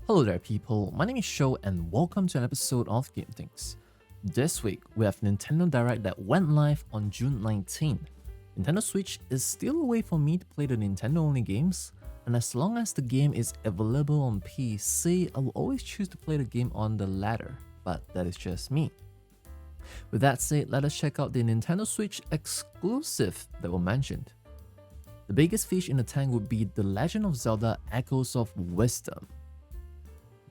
Hello there people, my name is Sho and welcome to an episode of Game Things. This week, we have Nintendo Direct that went live on June 19th. Nintendo Switch is still a way for me to play the Nintendo-only games, and as long as the game is available on PC, I will always choose to play the game on the latter, but that is just me. With that said, let us check out the Nintendo Switch exclusive that were mentioned. The biggest fish in the tank would be The Legend of Zelda Echoes of Wisdom.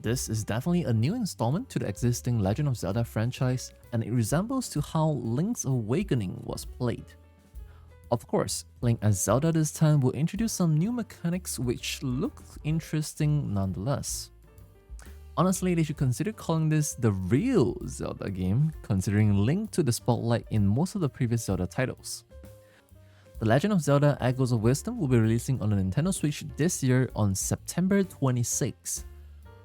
This is definitely a new installment to the existing Legend of Zelda franchise, and it resembles to how Link's Awakening was played. Of course, playing as Zelda this time will introduce some new mechanics which look interesting nonetheless. Honestly, they should consider calling this the real Zelda game, considering Link took the spotlight in most of the previous Zelda titles. The Legend of Zelda Echoes of Wisdom will be releasing on the Nintendo Switch this year on September 26.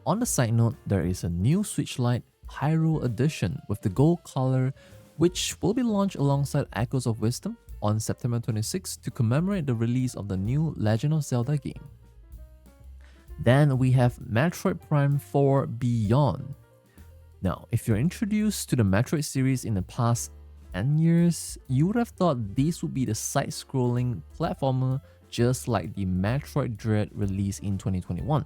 On the side note, there is a new Switch Lite Hyrule Edition with the gold color, which will be launched alongside Echoes of Wisdom on September 26 to commemorate the release of the new Legend of Zelda game. Then we have Metroid Prime 4 Beyond. Now, if you're introduced to the Metroid series in the past 10 years, you would have thought this would be the side-scrolling platformer just like the Metroid Dread released in 2021.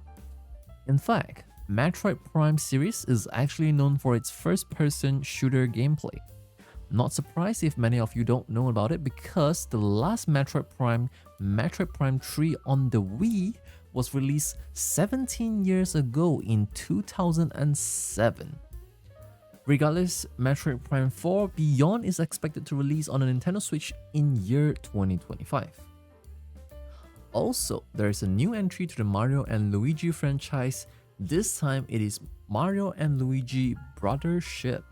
In fact, Metroid Prime series is actually known for its first-person shooter gameplay. Not surprised if many of you don't know about it because the last Metroid Prime 3 on the Wii, was released 17 years ago in 2007. Regardless, Metroid Prime 4 Beyond is expected to release on a Nintendo Switch in year 2025. Also, there is a new entry to the Mario and Luigi franchise. This time it is Mario and Luigi Brothership.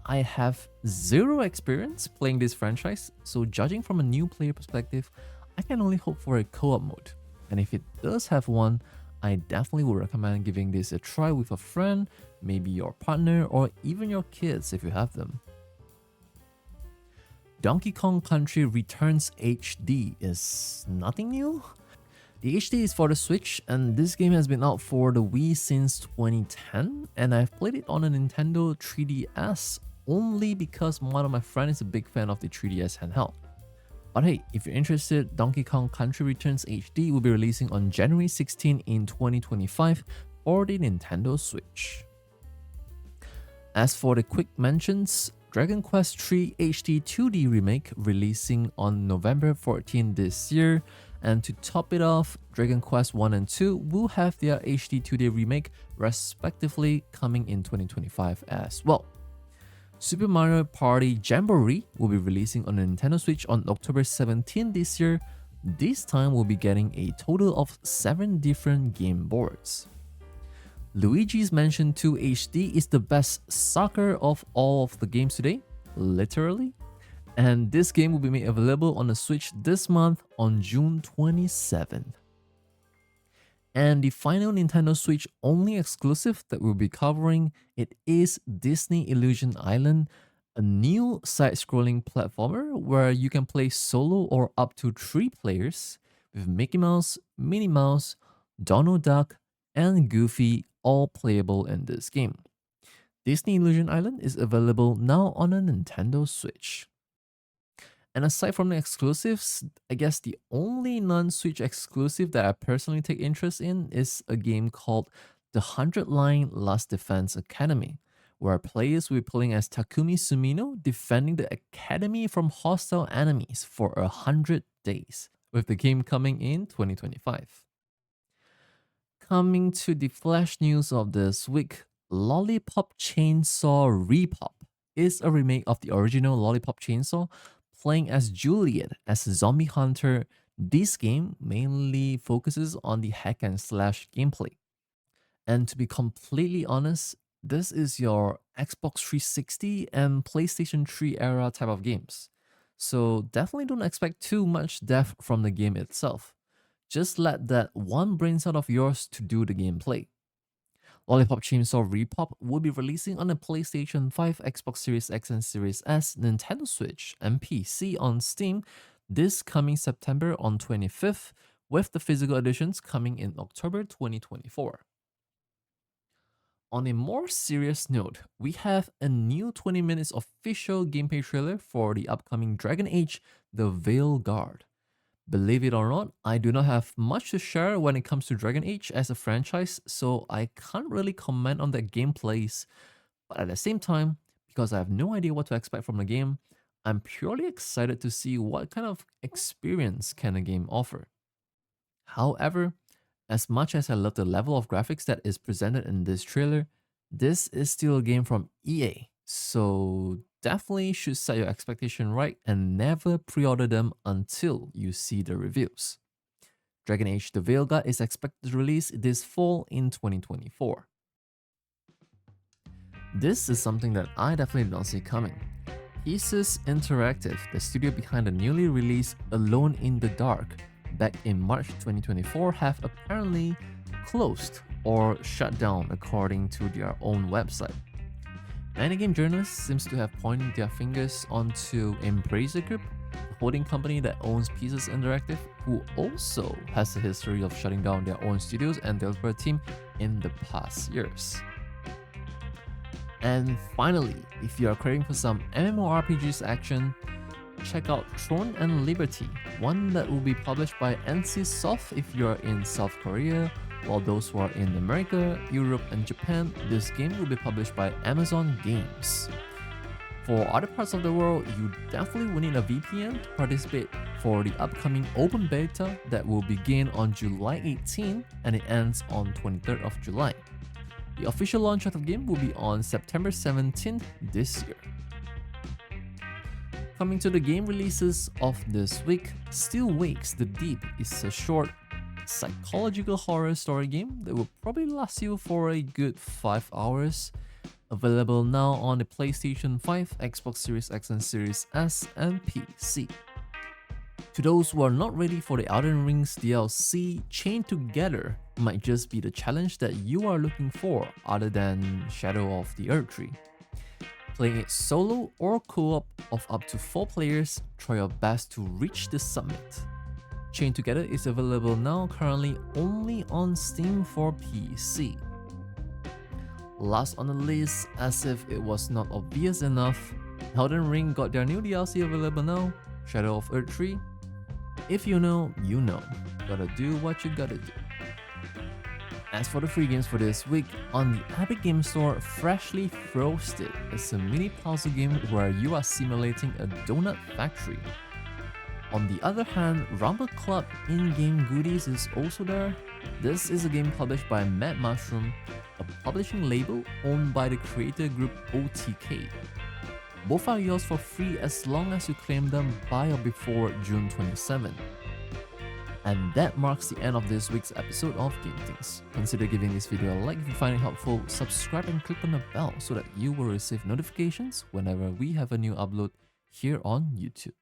I have zero experience playing this franchise, so judging from a new player perspective, I can only hope for a co-op mode. And if it does have one, I definitely would recommend giving this a try with a friend, maybe your partner, or even your kids if you have them. Donkey Kong Country Returns HD is nothing new. The HD is for the Switch, and this game has been out for the Wii since 2010, and I've played it on a Nintendo 3DS only because one of my friends is a big fan of the 3DS handheld. But hey, if you're interested, Donkey Kong Country Returns HD will be releasing on January 16 in 2025 for the Nintendo Switch. As for the quick mentions, Dragon Quest III HD 2D Remake releasing on November 14 this year, and to top it off, Dragon Quest 1 and 2 will have their HD 2D Remake respectively coming in 2025 as well. Super Mario Party Jamboree will be releasing on the Nintendo Switch on October 17 this year. This time we'll be getting a total of 7 different game boards. Luigi's Mansion 2 HD is the best soccer of all of the games today, literally. And this game will be made available on the Switch this month on June 27th. And the final Nintendo Switch only exclusive that we'll be covering, it is Disney Illusion Island, a new side-scrolling platformer where you can play solo or up to 3 players with Mickey Mouse, Minnie Mouse, Donald Duck, and Goofy all playable in this game. Disney Illusion Island is available now on a Nintendo Switch. And aside from the exclusives, I guess the only non-Switch exclusive that I personally take interest in is a game called The 100 Line Last Defense Academy, where players will be playing as Takumi Sumino defending the academy from hostile enemies for 100 days, with the game coming in 2025. Coming to the flash news of this week, Lollipop Chainsaw Repop is a remake of the original Lollipop Chainsaw, playing as Juliet as a zombie hunter. This game mainly focuses on the hack and slash gameplay. And to be completely honest, this is your Xbox 360 and PlayStation 3 era type of games. So definitely don't expect too much depth from the game itself. Just let that one brain cell of yours to do the gameplay. Lollipop Chainsaw Repop will be releasing on the PlayStation 5, Xbox Series X and Series S, Nintendo Switch, and PC on Steam this coming September on 25th, with the physical editions coming in October 2024. On a more serious note, we have a new 20 minutes official gameplay trailer for the upcoming Dragon Age: The Veil Guard. Believe it or not, I do not have much to share when it comes to Dragon Age as a franchise, so I can't really comment on the gameplays. But at the same time, because I have no idea what to expect from the game, I'm purely excited to see what kind of experience can the game offer. However, as much as I love the level of graphics that is presented in this trailer, this is still a game from EA, so definitely should set your expectation right and never pre-order them until you see the reviews. Dragon Age: The Veilguard is expected to release this fall in 2024. This is something that I definitely did not see coming. Pieces Interactive, the studio behind the newly released Alone in the Dark, back in March 2024, have apparently closed or shut down according to their own website. Many game journalists seems to have pointed their fingers onto Embracer Group, the holding company that owns Pieces Interactive, who also has a history of shutting down their own studios and developer team in the past years. And finally, if you are craving for some MMORPGs action, check out Throne and Liberty, one that will be published by NCSoft if you're in South Korea, while those who are in America, Europe, and Japan, this game will be published by Amazon Games. For other parts of the world, you definitely will need a VPN to participate for the upcoming open beta that will begin on July 18 and it ends on 23rd of July. The official launch of the game will be on September 17th this year. Coming to the game releases of this week, Still Wakes the Deep is a short psychological horror story game that will probably last you for a good 5 hours. Available now on the PlayStation 5, Xbox Series X and Series S, and PC. To those who are not ready for the Elden Ring's DLC, Chained Together might just be the challenge that you are looking for other than Shadow of the Erdtree. Playing it solo or co-op of up to 4 players, try your best to reach the summit. Chained Together is available now currently only on Steam for PC. Last on the list, as if it was not obvious enough, Elden Ring got their new DLC available now, Shadow of Erdtree. If you know, you know. Gotta do what you gotta do. As for the free games for this week, on the Epic Game Store, Freshly Frosted is a mini puzzle game where you are simulating a donut factory. On the other hand, Rumble Club in-game goodies is also there. This is a game published by Mad Mushroom, a publishing label owned by the creator group OTK. Both are yours for free as long as you claim them by or before June 27. And that marks the end of this week's episode of Game Things. Consider giving this video a like if you find it helpful, subscribe and click on the bell so that you will receive notifications whenever we have a new upload here on YouTube.